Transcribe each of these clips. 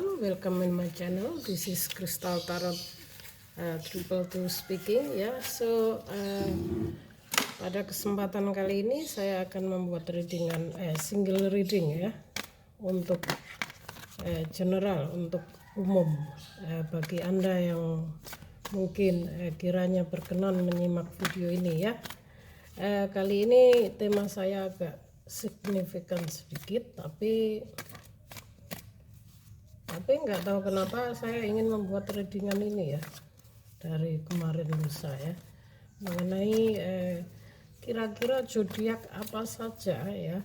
everyone, welcome in my channel. This is Crystal Tarot Triple Two speaking ya. Pada kesempatan kali ini saya akan membuat readingan single reading ya, untuk general, untuk umum, bagi Anda yang mungkin kiranya berkenan menyimak video ini ya. Kali ini tema saya agak signifikan sedikit, tapi nggak tahu kenapa saya ingin membuat readingan ini ya dari kemarin lusa ya, mengenai kira-kira zodiak apa saja ya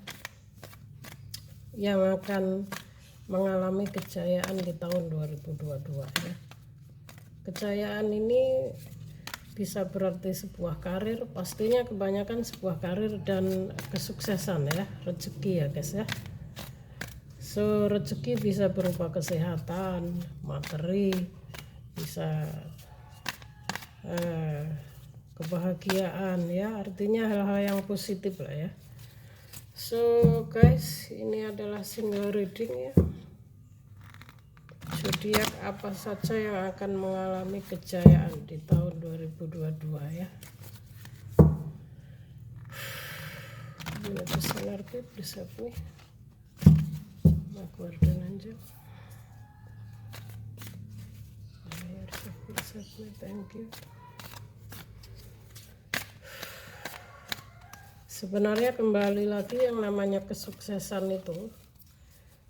yang akan mengalami kejayaan di tahun 2022 ya. Kejayaan ini bisa berarti sebuah karir, pastinya kebanyakan sebuah karir dan kesuksesan ya, rezeki ya guys ya. So rezeki bisa berupa kesehatan, materi, bisa kebahagiaan ya, artinya hal-hal yang positif lah ya. So guys, ini adalah single reading ya. Zodiak apa saja yang akan mengalami kejayaan di tahun 2022 ya. Ini pesan arti bisa nih. Guardian Angel. Thank you. Sebenarnya kembali lagi yang namanya kesuksesan itu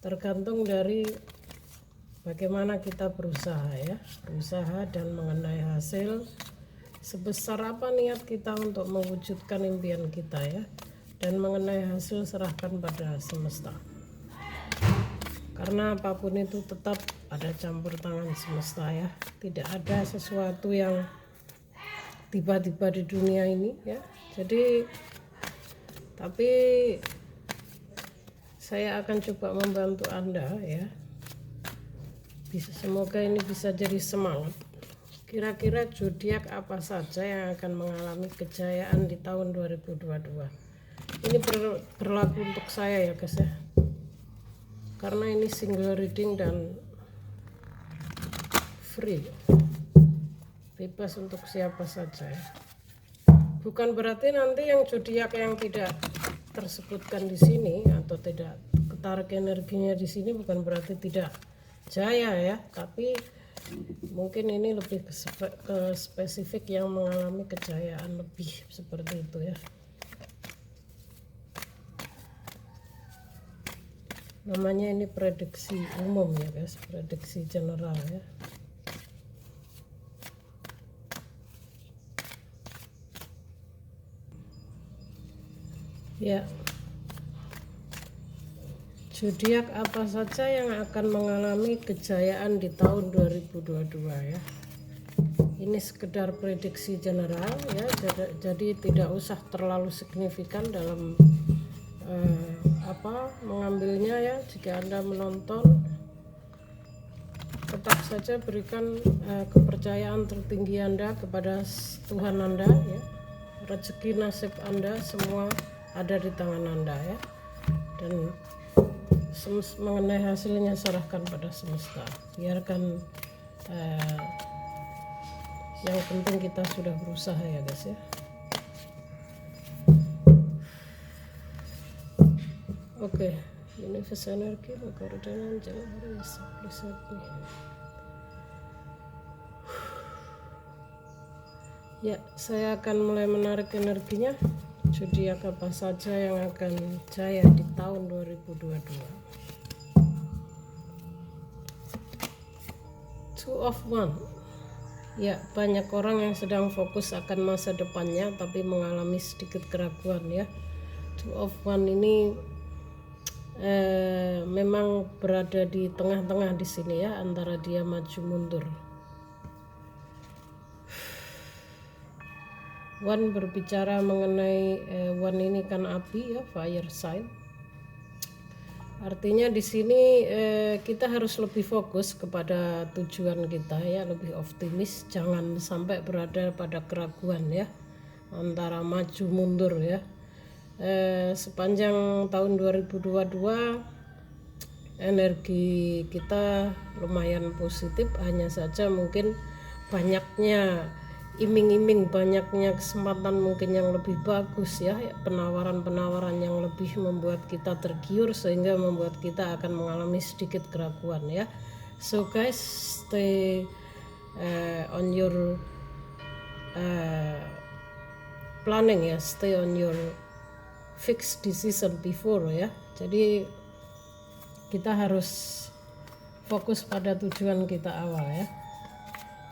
tergantung dari bagaimana kita berusaha ya, berusaha dan mengenai hasil sebesar apa niat kita untuk mewujudkan impian kita ya, dan mengenai hasil serahkan pada semesta. Karena apapun itu tetap ada campur tangan semesta ya, tidak ada sesuatu yang tiba-tiba di dunia ini ya. Jadi tapi saya akan coba membantu Anda ya, semoga ini bisa jadi semangat. Kira-kira zodiak apa saja yang akan mengalami kejayaan di tahun 2022. Ini berlaku untuk saya ya guys ya, karena ini single reading dan free, bebas untuk siapa saja ya. Bukan berarti nanti yang zodiak yang tidak tersebutkan di sini atau tidak ketarik energinya di sini bukan berarti tidak jaya ya, tapi mungkin ini lebih ke spesifik yang mengalami kejayaan lebih seperti itu ya. Namanya ini prediksi umum ya guys, prediksi general ya. Ya, zodiak apa saja yang akan mengalami kejayaan di tahun 2022 ya. Ini sekedar prediksi general ya, jadi tidak usah terlalu signifikan dalam mengambilnya ya. Jika Anda menonton, tetap saja berikan kepercayaan tertinggi Anda kepada Tuhan Anda ya. Rezeki nasib Anda semua ada di tangan Anda ya, dan mengenai hasilnya serahkan pada semesta. Biarkan yang penting kita sudah berusaha ya guys ya. Oke, universe energi, Guardian Angel, please help me. Ya, saya akan mulai menarik energinya. Zodiak apa saja yang akan jaya di tahun 2022. Two of Wands. Ya, banyak orang yang sedang fokus akan masa depannya tapi mengalami sedikit keraguan ya. Two of Wands ini memang berada di tengah-tengah di sini ya, antara dia maju mundur. One berbicara mengenai one ini kan api ya, fire sign. Artinya di sini kita harus lebih fokus kepada tujuan kita ya, lebih optimis, jangan sampai berada pada keraguan ya, antara maju mundur ya. Sepanjang tahun 2022 energi kita lumayan positif, hanya saja mungkin banyaknya iming-iming, banyaknya kesempatan mungkin yang lebih bagus ya, penawaran-penawaran yang lebih membuat kita tergiur sehingga membuat kita akan mengalami sedikit keraguan ya. So guys, stay on your planning ya, stay on your fixed decision before ya. Jadi kita harus fokus pada tujuan kita awal ya,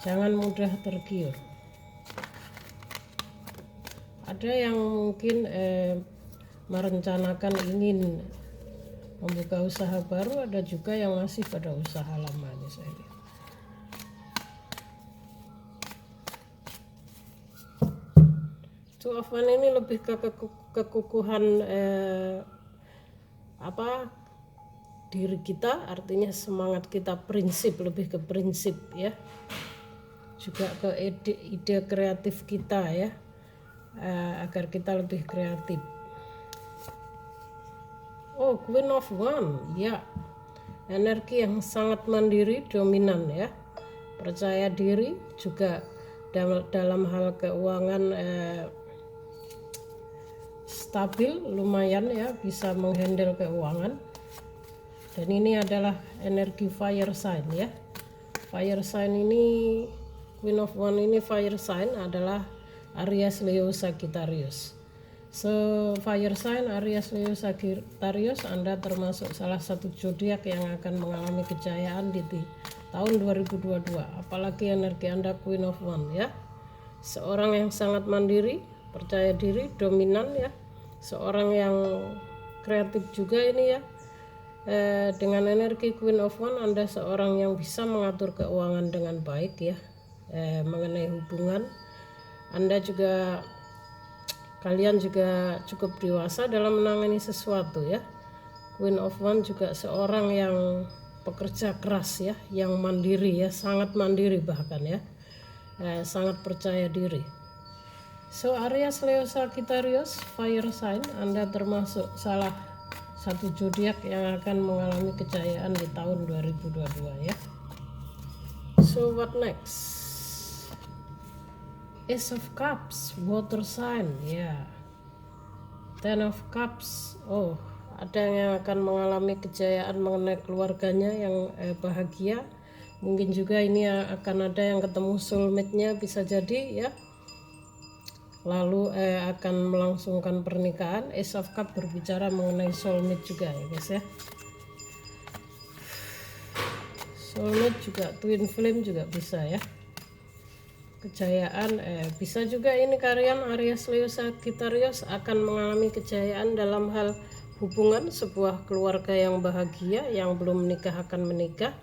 jangan mudah tergiur. Ada yang mungkin merencanakan ingin membuka usaha baru, ada juga yang masih pada usaha lama nih saya lihat. Two of Wands ini lebih ke kekukuhan diri kita, artinya semangat kita, prinsip, lebih ke prinsip ya, juga ke ide kreatif kita ya, agar kita lebih kreatif. Oh, Queen of Wands ya, energi yang sangat mandiri, dominan ya, percaya diri, juga dalam hal keuangan stabil, lumayan ya, bisa menghandle keuangan. Dan ini adalah energi fire sign ya. Fire sign ini, Queen of Wands ini fire sign adalah Aries, Leo, Sagittarius. So fire sign Aries, Leo, Sagittarius, Anda termasuk salah satu zodiak yang akan mengalami kejayaan di tahun 2022. Apalagi energi Anda Queen of Wands ya. Seorang yang sangat mandiri, percaya diri, dominan ya. Seorang yang kreatif juga ini ya. Dengan energi Queen of Wands, Anda seorang yang bisa mengatur keuangan dengan baik ya. Mengenai hubungan, kalian juga cukup dewasa dalam menangani sesuatu ya. Queen of Wands juga seorang yang pekerja keras ya, yang mandiri ya, sangat mandiri bahkan ya, sangat percaya diri. So Aries, Leo, Sagittarius, fire sign, Anda termasuk salah satu zodiak yang akan mengalami kejayaan di tahun 2022 ya. So what next? Ace of Cups, water sign ya. Ten of Cups, oh ada yang akan mengalami kejayaan mengenai keluarganya yang bahagia. Mungkin juga ini akan ada yang ketemu soulmate-nya, bisa jadi ya. Lalu akan melangsungkan pernikahan. Ace of Cups berbicara mengenai soulmate juga ya guys ya. Soulmate juga, twin flame juga bisa ya. Kejayaan bisa juga ini kalian Aries, Leo, Sagittarius akan mengalami kejayaan dalam hal hubungan, sebuah keluarga yang bahagia, yang belum menikah akan menikah,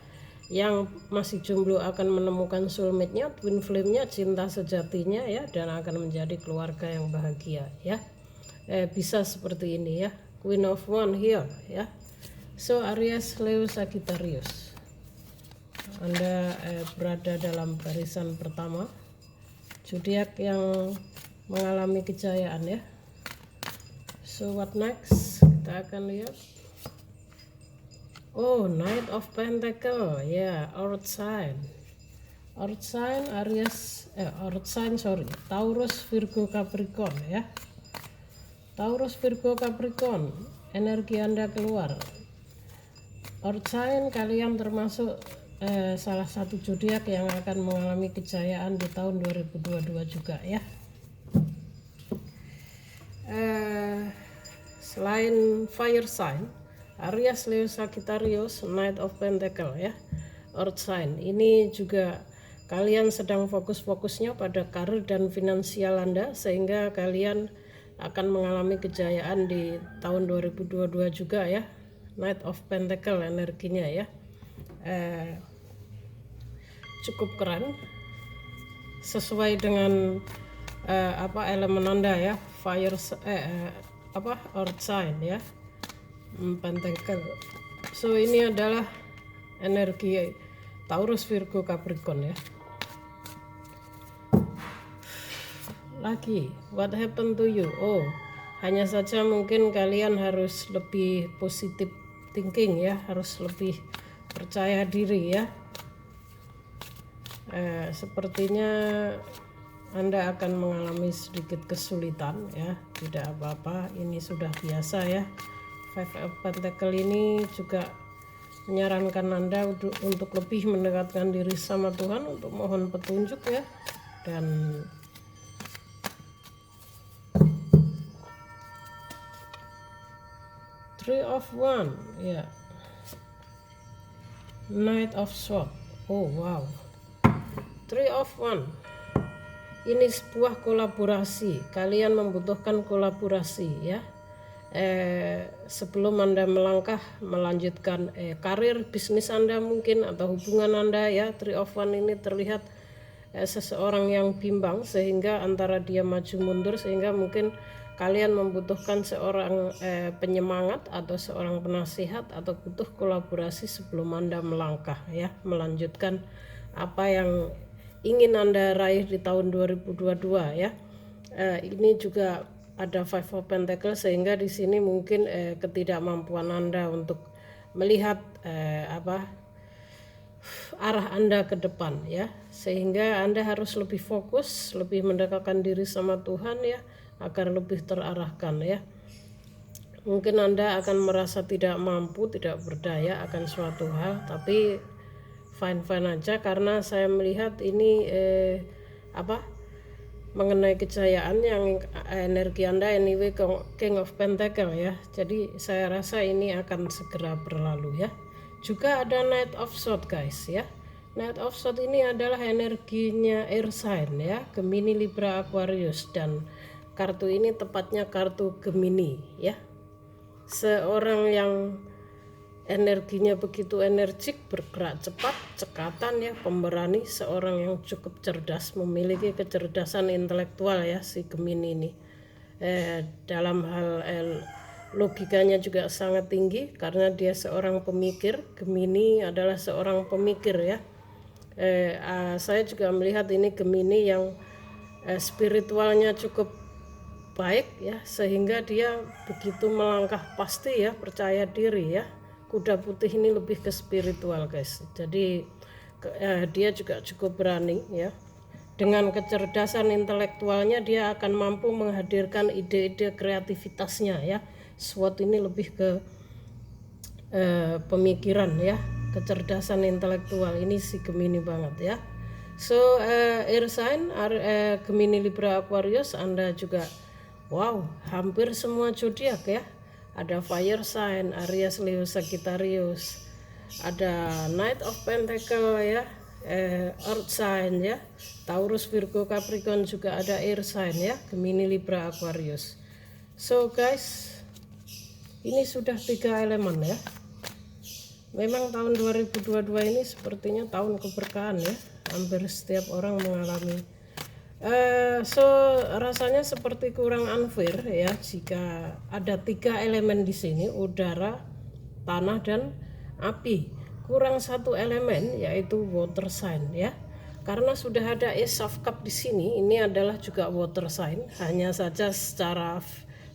yang masih jomblo akan menemukan soulmate-nya, twin flame-nya, cinta sejatinya ya, dan akan menjadi keluarga yang bahagia ya. Bisa seperti ini ya, Queen of Wands here ya. So Aries, Leo, Sagittarius, Anda berada dalam barisan pertama zodiak yang mengalami kejayaan ya. So what next? Kita akan lihat. Oh, Knight of Pentacle ya, Earth sign. Earth sign Taurus, Virgo, Capricorn ya. Taurus, Virgo, Capricorn, energi Anda keluar. Earth sign, kalian termasuk salah satu zodiak yang akan mengalami kejayaan di tahun 2022 juga ya. Selain fire sign Aries, Leo, Sagittarius, Knight of Pentacle ya, Earth sign, ini juga kalian sedang fokus-fokusnya pada karir dan finansial Anda, sehingga kalian akan mengalami kejayaan di tahun 2022 juga ya. Knight of Pentacle energinya ya, cukup keren sesuai dengan elemen Anda ya, fire earth sign ya, Pentacle. So ini adalah energi Taurus, Virgo, Capricorn ya. Lagi, what happened to you? Oh, hanya saja mungkin kalian harus lebih positif thinking ya, harus lebih percaya diri ya. Sepertinya Anda akan mengalami sedikit kesulitan ya, tidak apa-apa, ini sudah biasa ya. Five of Pentacle ini juga menyarankan Anda untuk lebih mendekatkan diri sama Tuhan, untuk mohon petunjuk ya. Dan Three of Wands ya, Knight of Swords. Oh wow, Three of Wands ini sebuah kolaborasi. Kalian membutuhkan kolaborasi ya. Sebelum Anda melangkah melanjutkan karir bisnis Anda mungkin, atau hubungan Anda ya. Three of Wands ini terlihat seseorang yang bimbang sehingga antara dia maju mundur, sehingga mungkin kalian membutuhkan seorang penyemangat atau seorang penasihat, atau butuh kolaborasi sebelum Anda melangkah ya, melanjutkan apa yang ingin Anda raih di tahun 2022 ya. Ini juga ada Five of Pentacles, sehingga di sini mungkin ketidakmampuan Anda untuk melihat arah Anda ke depan ya, sehingga Anda harus lebih fokus, lebih mendekatkan diri sama Tuhan ya, agar lebih terarahkan ya. Mungkin Anda akan merasa tidak mampu, tidak berdaya akan suatu hal, tapi fine aja, karena saya melihat ini mengenai kejayaan yang energi Anda anyway King of Pentacle ya. Jadi saya rasa ini akan segera berlalu ya. Juga ada Knight of Swords guys ya. Knight of Swords ini adalah energinya air sign ya, Gemini, Libra, Aquarius, dan kartu ini tepatnya kartu Gemini ya. Seorang yang energinya begitu energik, bergerak cepat, cekatan ya, pemberani, seorang yang cukup cerdas, memiliki kecerdasan intelektual ya si Gemini ini. Dalam hal logikanya juga sangat tinggi, karena dia seorang pemikir. Gemini adalah seorang pemikir ya. Saya juga melihat ini Gemini yang spiritualnya cukup baik ya, sehingga dia begitu melangkah pasti ya, percaya diri ya. Kuda putih ini lebih ke spiritual guys, jadi dia juga cukup berani ya. Dengan kecerdasan intelektualnya dia akan mampu menghadirkan ide-ide kreativitasnya ya. SWOT ini lebih ke pemikiran ya, kecerdasan intelektual ini si Gemini banget ya. So air sign Gemini, Libra, Aquarius, Anda juga wow, hampir semua zodiak ya. Ada fire sign, Aries, Leo, Sagittarius, ada Knight of Pentacle ya, earth sign ya, Taurus, Virgo, Capricorn, juga ada air sign ya, Gemini, Libra, Aquarius. So guys, ini sudah 3 elemen ya. Memang tahun 2022 ini sepertinya tahun keberkahan ya, hampir setiap orang mengalami. So rasanya seperti kurang unfair ya jika ada 3 elemen di sini, udara, tanah, dan api. Kurang 1 elemen yaitu water sign ya. Karena sudah ada Ace of Cup di sini, ini adalah juga water sign, hanya saja secara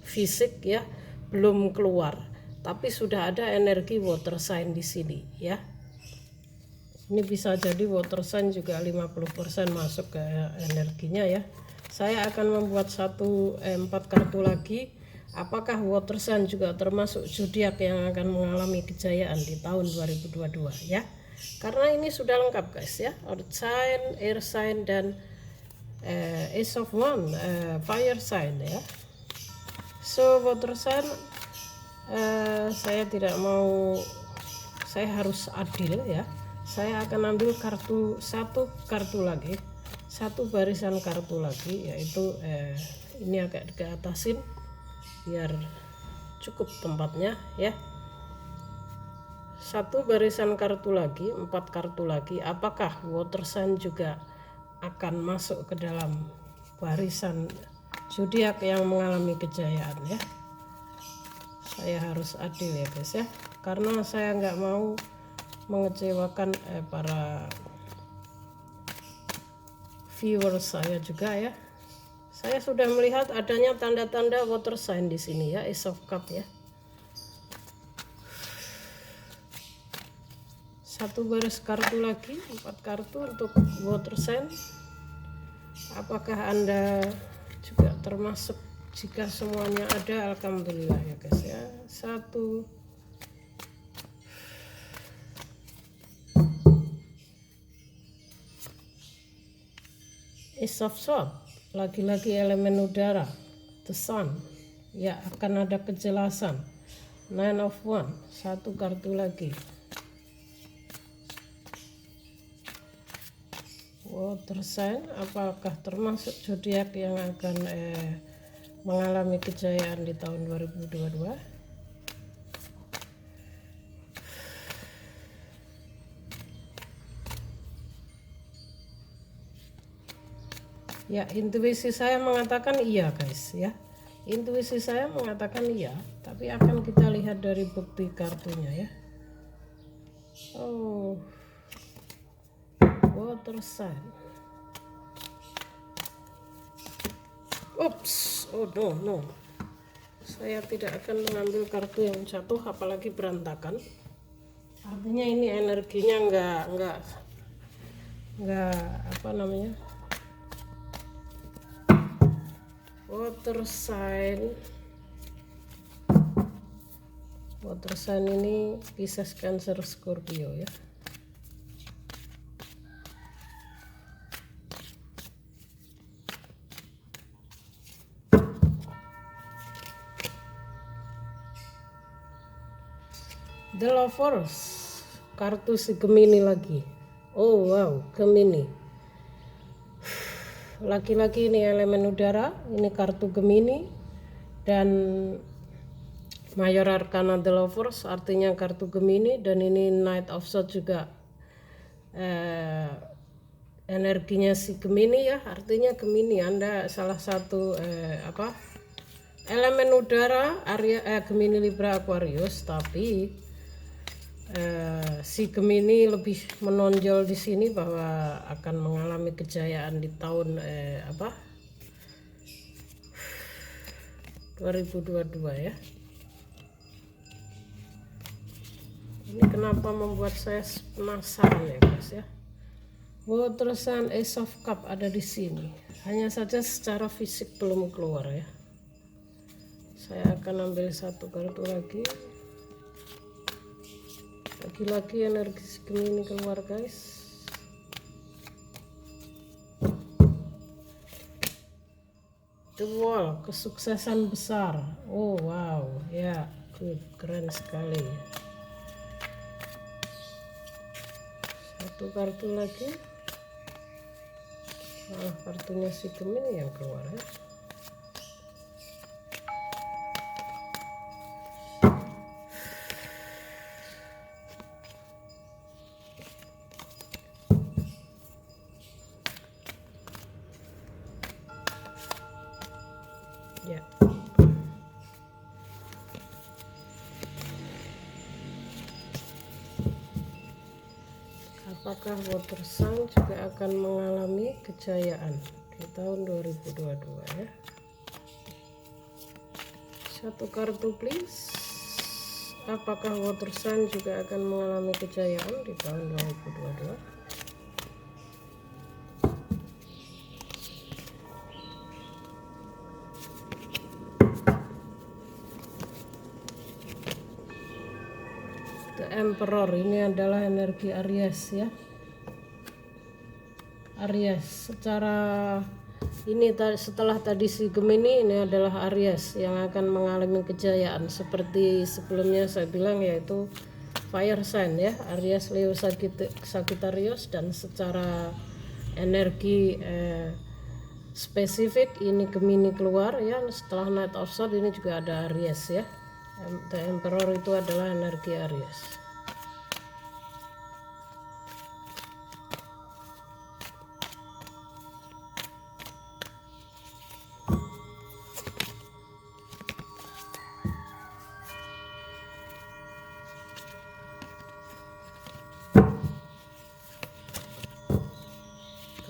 fisik ya belum keluar, tapi sudah ada energi water sign di sini ya. Ini bisa jadi water sign juga 50% masuk ke energinya ya. Saya akan membuat 4 kartu lagi. Apakah water sign juga termasuk zodiak yang akan mengalami kejayaan di tahun 2022 ya? Karena ini sudah lengkap guys ya. Earth sign, air sign, dan Ace of Wands, fire sign ya. So water sign saya tidak mau, saya harus adil ya. Saya akan ambil satu kartu lagi, 1 barisan kartu lagi, yaitu ini agak diatasin biar cukup tempatnya ya. 1 barisan kartu lagi, 4 kartu lagi. Apakah water sign juga akan masuk ke dalam barisan zodiak yang mengalami kejayaan ya? Saya harus adil ya guys ya, karena saya nggak mau mengecewakan para viewers saya juga ya. Saya sudah melihat adanya tanda-tanda water sign di sini ya, Ace of Cup ya. satu baris kartu lagi, 4 kartu untuk water sign. Apakah Anda juga termasuk? Jika semuanya ada, alhamdulillah ya guys ya. 1, Ace of Swords, lagi-lagi elemen udara, the sun, ya akan ada kejelasan. 9 of Wands, 1 kartu lagi. Water sign, apakah termasuk zodiak yang akan mengalami kejayaan di tahun 2022? Ya, intuisi saya mengatakan iya guys ya. Intuisi saya mengatakan iya, tapi akan kita lihat dari bukti kartunya ya. Oh, water sign. Oops, oh no. Saya tidak akan mengambil kartu yang jatuh apalagi berantakan. Artinya ini energinya enggak apa namanya? Water sign. Water sign ini Pisces, Cancer, Scorpio ya. The Lovers, kartu si Gemini lagi. Oh wow, Gemini. Laki-laki ini elemen udara, ini kartu Gemini. Dan Mayor Arcana The Lovers artinya kartu Gemini, dan ini Knight of Swords juga energinya si Gemini ya. Artinya Gemini Anda salah satu elemen udara, Gemini, Libra, Aquarius, tapi si Gemini lebih menonjol di sini bahwa akan mengalami kejayaan di tahun 2022 ya. Ini kenapa membuat saya penasaran ya guys ya. Water sign, Ace of Cup ada di sini. Hanya saja secara fisik belum keluar ya. Saya akan ambil 1 kartu lagi. Lagi-lagi energi Gemini keluar guys. The Wall, kesuksesan besar. Oh wow ya, good, keren sekali. 1 kartu lagi. Kartunya si Gemini yang keluar ya. Ya. Apakah water sign juga akan mengalami kejayaan di tahun 2022 ya? 1 kartu please. Apakah water sign juga akan mengalami kejayaan di tahun 2022? The Emperor, ini adalah energi Aries ya. Aries secara ini setelah tadi si Gemini, ini adalah Aries yang akan mengalami kejayaan seperti sebelumnya saya bilang, yaitu fire sign ya, Aries, Leo, Sagittarius. Dan secara energi spesifik ini Gemini keluar ya. Setelah Knight of Swords ini juga ada Aries ya. The Emperor itu adalah energi Aries.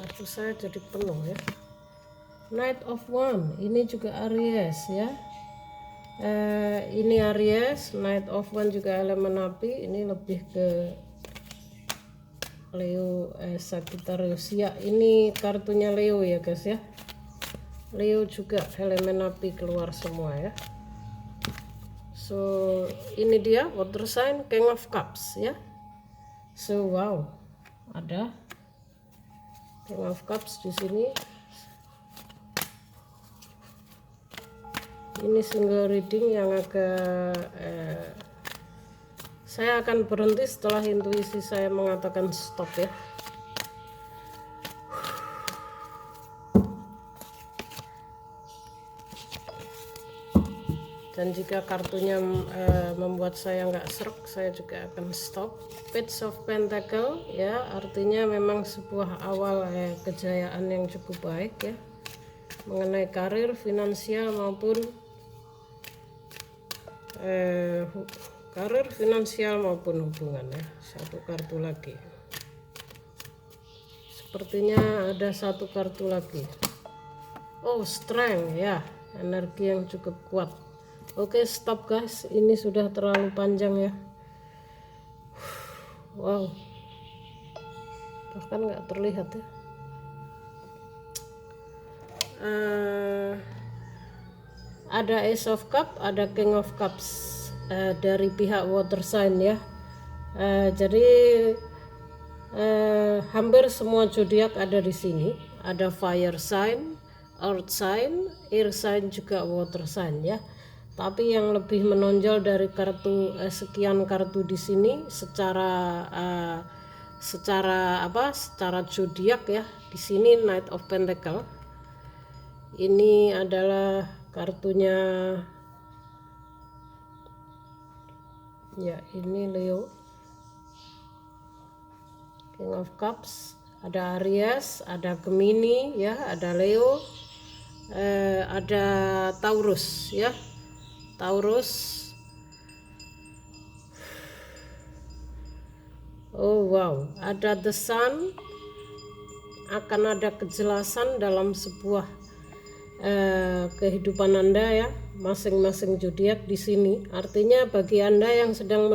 Kartu saya jadi penuh ya. Knight of Wands, ini juga Aries ya. Ini Aries, Knight of Wands juga elemen api. Ini lebih ke Leo Sagittarius ya, ini kartunya Leo ya guys ya. Leo juga elemen api keluar semua ya. So ini dia water sign King of Cups ya. So wow, ada King of Cups di sini. Ini single reading yang agak saya akan berhenti setelah intuisi saya mengatakan stop ya. Dan jika kartunya membuat saya nggak serak, saya juga akan stop. Page of Pentacle ya, artinya memang sebuah awal kejayaan yang cukup baik ya, mengenai karir, finansial maupun karir, finansial maupun hubungan ya. Satu kartu lagi, sepertinya ada satu kartu lagi. Oh, strength ya, energi yang cukup kuat. Oke, stop guys, ini sudah terlalu panjang ya. Wow, bahkan nggak terlihat ya. Ada Ace of Cup, ada King of Cups dari pihak water sign ya. Jadi hampir semua zodiak ada di sini. Ada fire sign, earth sign, air sign, juga water sign ya. Tapi yang lebih menonjol dari kartu sekian kartu di sini secara zodiak ya. Di sini Knight of Pentacle. Ini adalah kartunya ya, ini Leo. King of Cups, ada Aries, ada Gemini ya, ada Leo, ada Taurus ya. Taurus. Oh wow, ada The Sun. Akan ada kejelasan dalam sebuah kehidupan Anda ya, masing-masing zodiak di sini. Artinya bagi Anda yang sedang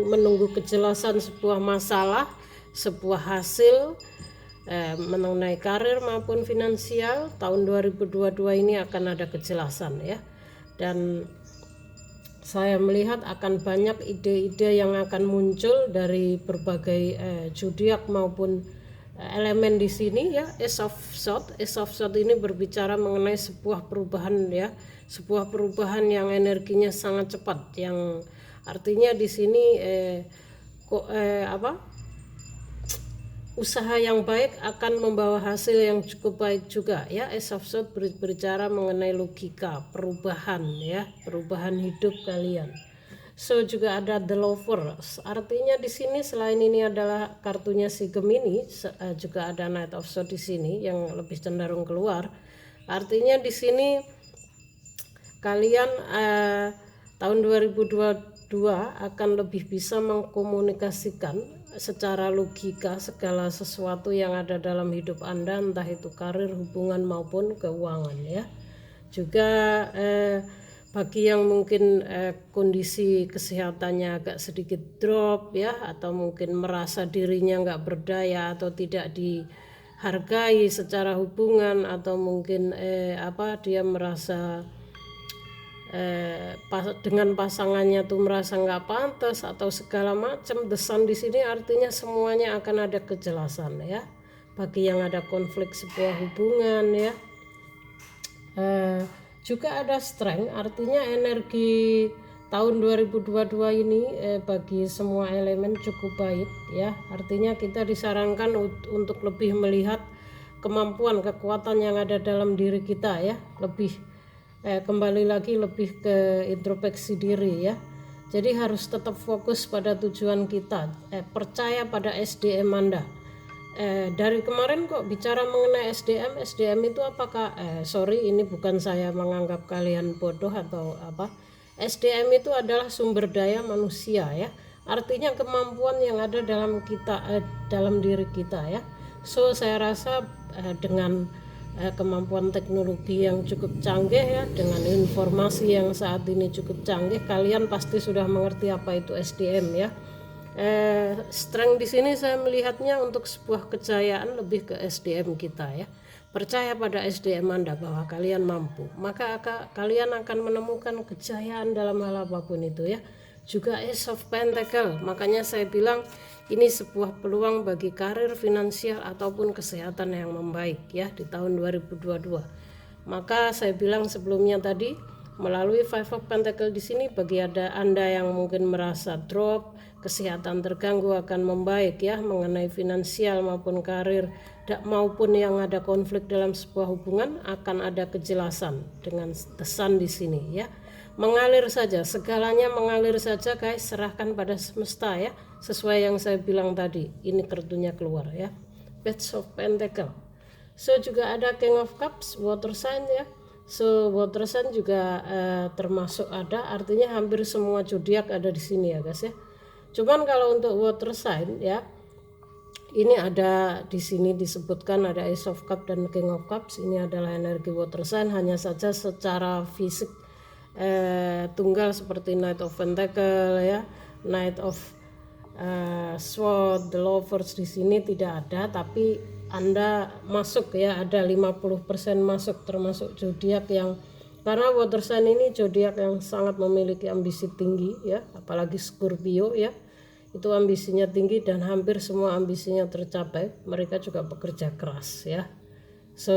menunggu kejelasan sebuah masalah, sebuah hasil mengenai karir maupun finansial, tahun 2022 ini akan ada kejelasan ya. Dan saya melihat akan banyak ide-ide yang akan muncul dari berbagai zodiak maupun elemen di sini ya. Ace of Swords. Ace of Swords ini berbicara mengenai sebuah perubahan ya, sebuah perubahan yang energinya sangat cepat, yang artinya di sini usaha yang baik akan membawa hasil yang cukup baik juga ya. Ace of Swords berbicara mengenai logika, perubahan ya, perubahan hidup kalian. So juga ada The Lovers. Artinya di sini selain ini adalah kartunya si Gemini, juga ada Knight of Swords di sini yang lebih cenderung keluar. Artinya di sini kalian tahun 2022 akan lebih bisa mengkomunikasikan secara logika segala sesuatu yang ada dalam hidup Anda, entah itu karir, hubungan maupun keuangan ya. Juga bagi yang mungkin kondisi kesehatannya agak sedikit drop ya, atau mungkin merasa dirinya nggak berdaya atau tidak dihargai secara hubungan, atau mungkin dia merasa dengan pasangannya tuh merasa nggak pantas atau segala macam. The Sun di sini artinya semuanya akan ada kejelasan ya. Bagi yang ada konflik sebuah hubungan ya. Juga ada Strength, artinya energi tahun 2022 ini bagi semua elemen cukup baik ya. Artinya kita disarankan untuk lebih melihat kemampuan, kekuatan yang ada dalam diri kita ya. Lebih kembali lagi lebih ke introspeksi diri ya. Jadi harus tetap fokus pada tujuan kita, percaya pada SDM Anda. Dari kemarin kok bicara mengenai SDM itu apakah sorry, ini bukan saya menganggap kalian bodoh atau apa. SDM itu adalah sumber daya manusia ya. Artinya kemampuan yang ada dalam kita, dalam diri kita ya. So saya rasa dengan kemampuan teknologi yang cukup canggih ya, dengan informasi yang saat ini cukup canggih, kalian pasti sudah mengerti apa itu SDM ya. Strength di sini saya melihatnya untuk sebuah kejayaan lebih ke SDM kita ya. Percaya pada SDM Anda bahwa kalian mampu, maka kalian akan menemukan kejayaan dalam hal apapun itu ya. Juga Ace of Pentacle, makanya saya bilang ini sebuah peluang bagi karir, finansial ataupun kesehatan yang membaik ya di tahun 2022. Maka saya bilang sebelumnya tadi melalui Five of Pentacle di sini bagi Anda yang mungkin merasa drop, kesehatan terganggu akan membaik ya mengenai finansial maupun karir maupun yang ada konflik dalam sebuah hubungan akan ada kejelasan dengan The di sini ya. Mengalir saja, segalanya mengalir saja guys, serahkan pada semesta ya. Sesuai yang saya bilang tadi, ini kartunya keluar ya. Page of Pentacle. So juga ada King of Cups, water sign ya. So water sign juga termasuk ada, artinya hampir semua zodiak ada di sini ya guys ya. Cuman kalau untuk water sign ya, ini ada di sini disebutkan ada Ace of Cups dan King of Cups. Ini adalah energi water sign, hanya saja secara fisik tunggal seperti Knight of Pentacle ya, Knight of Sword, The Lovers di sini tidak ada, tapi Anda masuk ya, ada 50% masuk termasuk zodiak yang, karena water sign ini zodiak yang sangat memiliki ambisi tinggi ya, apalagi Scorpio ya, itu ambisinya tinggi dan hampir semua ambisinya tercapai. Mereka juga bekerja keras ya. So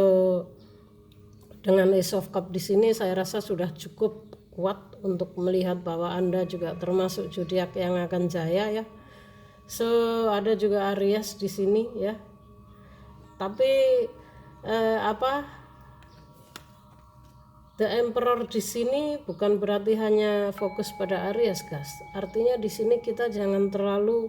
dengan Ace of Cups di sini saya rasa sudah cukup kuat untuk melihat bahwa Anda juga termasuk zodiak yang akan jaya ya. So ada juga Aries di sini ya. Tapi The Emperor di sini bukan berarti hanya fokus pada Aries guys. Artinya di sini kita jangan terlalu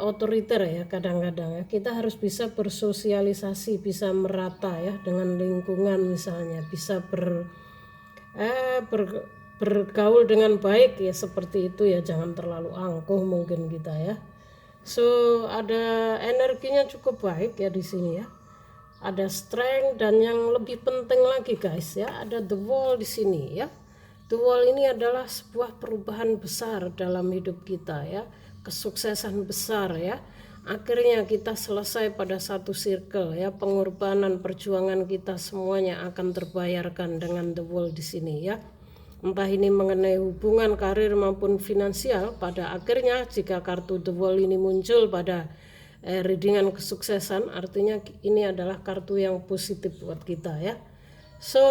otoriter ya kadang-kadang ya. Kita harus bisa bersosialisasi, bisa merata ya dengan lingkungan misalnya, bisa bergaul dengan baik ya, seperti itu ya, jangan terlalu angkuh mungkin kita ya. So ada energinya cukup baik ya di sini ya. Ada strength dan yang lebih penting lagi guys ya, ada the wall di sini ya. The wall ini adalah sebuah perubahan besar dalam hidup kita ya, kesuksesan besar ya. Akhirnya kita selesai pada satu circle ya, pengorbanan perjuangan kita semuanya akan terbayarkan dengan the wall di sini ya. Entah ini mengenai hubungan, karir maupun finansial, pada akhirnya jika kartu the wall ini muncul pada readingan kesuksesan, artinya ini adalah kartu yang positif buat kita ya. So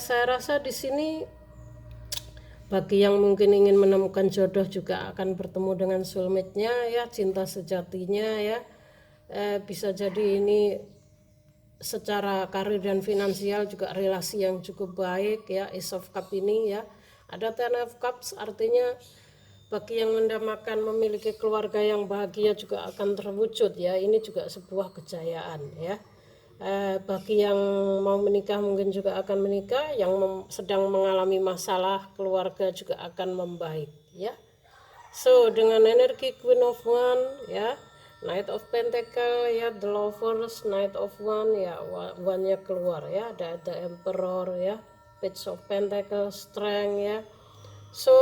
saya rasa di sini bagi yang mungkin ingin menemukan jodoh juga akan bertemu dengan soulmate-nya ya, cinta sejatinya ya. Bisa jadi ini secara karir dan finansial juga relasi yang cukup baik ya. Ace of Cups ini ya. Ada Ten of Cups, artinya bagi yang mendambakan memiliki keluarga yang bahagia juga akan terwujud ya. Ini juga sebuah kejayaan ya. Bagi yang mau menikah mungkin juga akan menikah, yang sedang mengalami masalah keluarga juga akan membaik ya. So dengan energi Queen of Wands ya, Knight of Pentacle ya, The Lovers, Knight of Wands ya, Wand-nya keluar ya, ada The Emperor ya, Page of Pentacle, Strength ya. So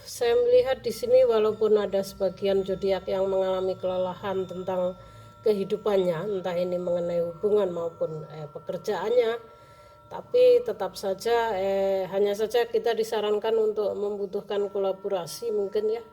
saya melihat di sini walaupun ada sebagian zodiak yang mengalami kelelahan tentang kehidupannya, entah ini mengenai hubungan maupun pekerjaannya, tapi tetap saja hanya saja kita disarankan untuk membutuhkan kolaborasi mungkin ya,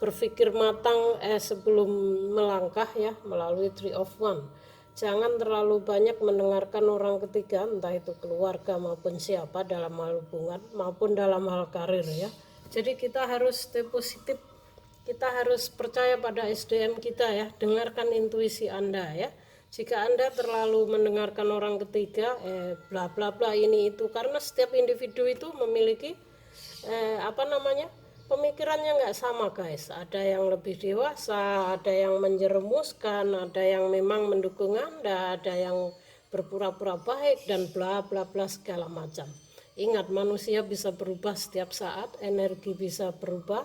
berpikir matang sebelum melangkah ya melalui Three of Wands. Jangan terlalu banyak mendengarkan orang ketiga, entah itu keluarga maupun siapa, dalam hal hubungan maupun dalam hal karir ya. Jadi kita harus stay positif. Kita harus percaya pada SDM kita ya, dengarkan intuisi Anda ya. Jika Anda terlalu mendengarkan orang ketiga, bla bla bla ini itu, karena setiap individu itu memiliki pemikirannya nggak sama guys. Ada yang lebih dewasa, ada yang menjerumuskan, ada yang memang mendukung Anda, ada yang berpura-pura baik dan bla bla bla segala macam. Ingat, manusia bisa berubah setiap saat, energi bisa berubah,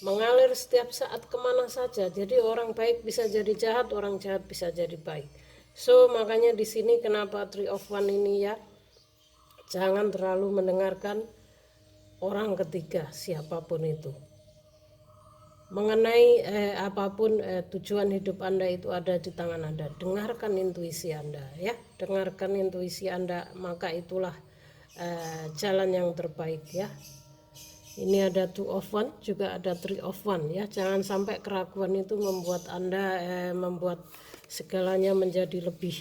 mengalir setiap saat kemana saja. Jadi orang baik bisa jadi jahat, orang jahat bisa jadi baik. So makanya di sini kenapa Three of Wands ini ya, jangan terlalu mendengarkan orang ketiga siapapun itu. Mengenai apapun tujuan hidup Anda itu ada di tangan Anda. Dengarkan intuisi Anda ya. Dengarkan intuisi Anda, maka itulah jalan yang terbaik ya. Ini ada 2 of one, juga ada 3 of one ya. Jangan sampai keraguan itu membuat Anda membuat segalanya menjadi lebih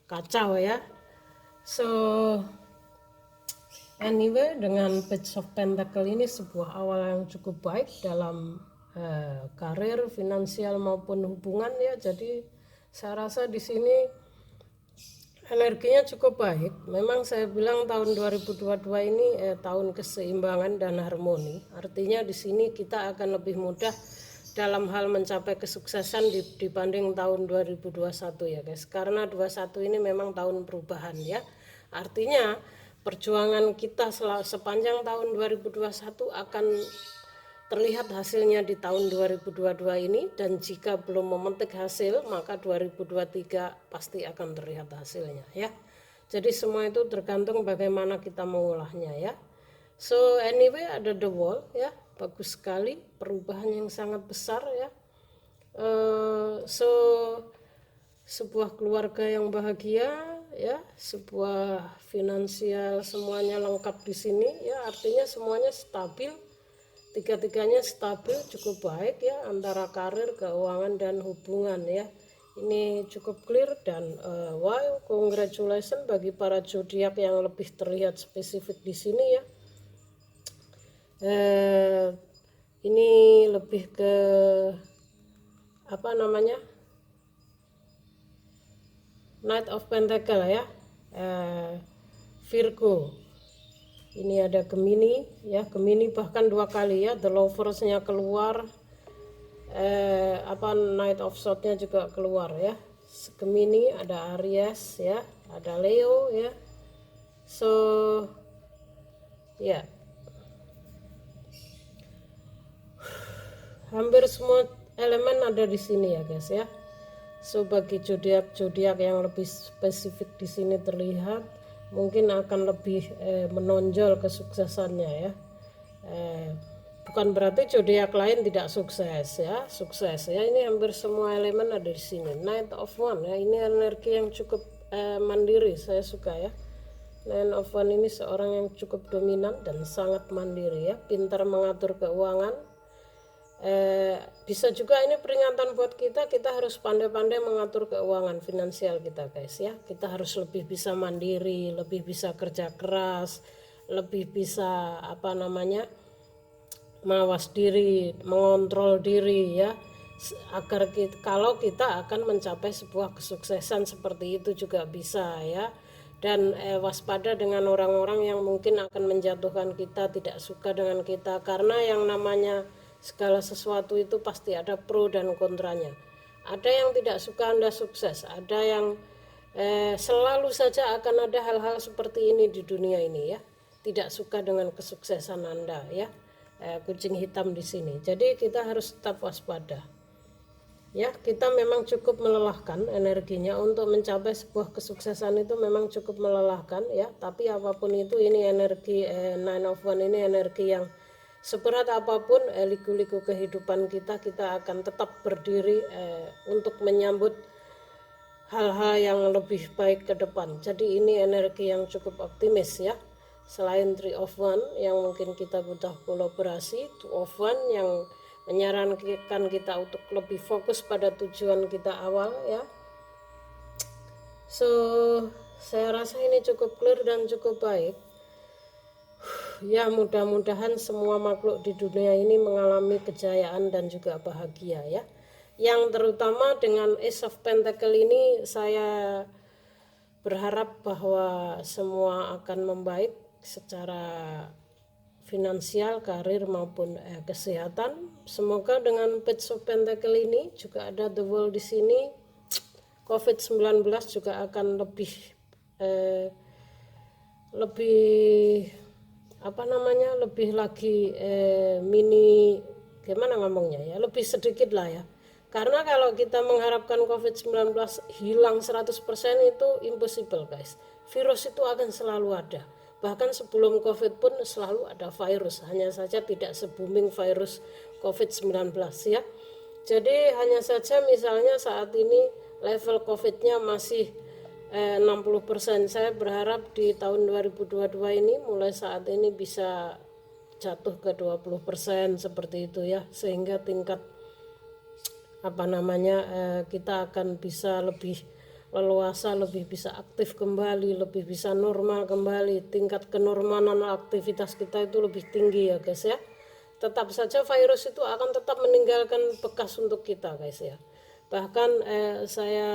kacau ya. So anyway, dengan Page of Pentacle ini sebuah awal yang cukup baik dalam karir, finansial maupun hubungan ya. Jadi saya rasa di sini energinya cukup baik. Memang saya bilang tahun 2022 ini tahun keseimbangan dan harmoni. Artinya di sini kita akan lebih mudah dalam hal mencapai kesuksesan dibanding tahun 2021 ya guys. Karena 21 ini memang tahun perubahan ya. Artinya perjuangan kita sepanjang tahun 2021 akan terlihat hasilnya di tahun 2022 ini, dan jika belum memetik hasil maka 2023 pasti akan terlihat hasilnya ya. Jadi semua itu tergantung bagaimana kita mengolahnya ya. So anyway, ada the wall ya, bagus sekali, perubahan yang sangat besar ya. So sebuah keluarga yang bahagia ya, sebuah finansial semuanya lengkap di sini ya, artinya semuanya stabil, tiga-tiganya stabil cukup baik ya, antara karir, keuangan dan hubungan ya. Ini cukup clear dan wow, congratulations bagi para zodiak yang lebih terlihat spesifik di sini ya. Ini lebih ke apa namanya, Knight of Pentacle ya, Virgo. Ini ada Gemini ya, Gemini bahkan 2 kali ya, The Lovers-nya keluar, Knight of Swords-nya juga keluar ya. Gemini, ada Aries ya, ada Leo ya. So ya, hampir semua elemen ada di sini ya guys ya. So bagi zodiak yang lebih spesifik di sini terlihat mungkin akan lebih menonjol kesuksesannya ya. Bukan berarti zodiak lain tidak sukses ya, sukses ya. Ini hampir semua elemen ada di sini. Knight of One ya, ini energi yang cukup mandiri, saya suka ya. Knight of One ini seorang yang cukup dominan dan sangat mandiri ya, pintar mengatur keuangan. Bisa juga ini peringatan buat kita harus pandai-pandai mengatur keuangan finansial kita guys ya. Kita harus lebih bisa mandiri, lebih bisa kerja keras, lebih bisa mawas diri, mengontrol diri ya, agar kalau kita akan mencapai sebuah kesuksesan seperti itu juga bisa ya. Dan waspada dengan orang-orang yang mungkin akan menjatuhkan kita, tidak suka dengan kita, karena yang namanya segala sesuatu itu pasti ada pro dan kontranya. Ada yang tidak suka Anda sukses, ada yang selalu saja akan ada hal-hal seperti ini di dunia ini ya, tidak suka dengan kesuksesan Anda ya. Kucing hitam di sini. Jadi kita harus tetap waspada. Ya, kita memang cukup melelahkan energinya untuk mencapai sebuah kesuksesan, itu memang cukup melelahkan ya. Tapi apapun itu, ini energi Nine of One ini energi yang seberat apapun liku-liku kehidupan kita akan tetap berdiri untuk menyambut hal-hal yang lebih baik ke depan. Jadi ini energi yang cukup optimis ya. Selain 3 of One yang mungkin kita butuh kolaborasi, 2 of One yang menyarankan kita untuk lebih fokus pada tujuan kita awal ya. So saya rasa ini cukup clear dan cukup baik ya. Mudah-mudahan semua makhluk di dunia ini mengalami kejayaan dan juga bahagia ya. Yang terutama dengan Ace of Pentacle ini, saya berharap bahwa semua akan membaik secara finansial, karir maupun kesehatan. Semoga dengan Page of Pentacle ini juga ada The World di sini, COVID-19 juga akan lebih lebih lagi gimana ngomongnya ya, lebih sedikit lah ya. Karena kalau kita mengharapkan COVID-19 hilang 100% itu impossible guys. Virus itu akan selalu ada. Bahkan sebelum COVID pun selalu ada virus, hanya saja tidak se-booming virus COVID-19 ya. Jadi hanya saja misalnya saat ini level COVID-nya masih 60%. Saya berharap di tahun 2022 ini mulai saat ini bisa jatuh ke 20% seperti itu ya, sehingga tingkat kita akan bisa lebih leluasa, lebih bisa aktif kembali, lebih bisa normal kembali. Tingkat kenormalan aktivitas kita itu lebih tinggi ya guys ya. Tetap saja virus itu akan tetap meninggalkan bekas untuk kita guys ya. Bahkan saya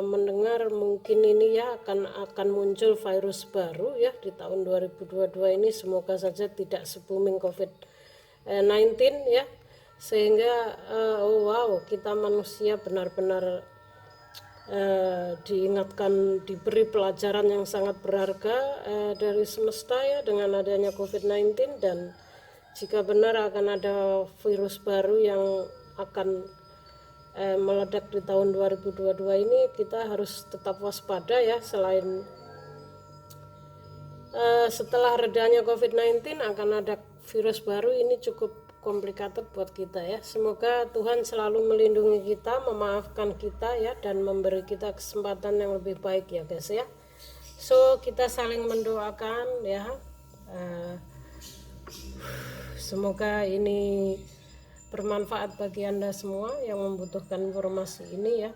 mendengar mungkin ini ya akan muncul virus baru ya di tahun 2022 ini. Semoga saja tidak se-booming COVID-19 ya, sehingga wow, kita manusia benar-benar diingatkan, diberi pelajaran yang sangat berharga dari semesta ya dengan adanya COVID-19. Dan jika benar akan ada virus baru yang akan meledak di tahun 2022 ini, kita harus tetap waspada ya. Selain setelah redanya COVID-19 akan ada virus baru, ini cukup complicated buat kita ya. Semoga Tuhan selalu melindungi kita, memaafkan kita ya, dan memberi kita kesempatan yang lebih baik ya guys ya. So kita saling mendoakan ya. Semoga ini bermanfaat bagi Anda semua yang membutuhkan informasi ini ya.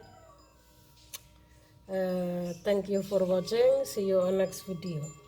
Thank you for watching. See you on next video.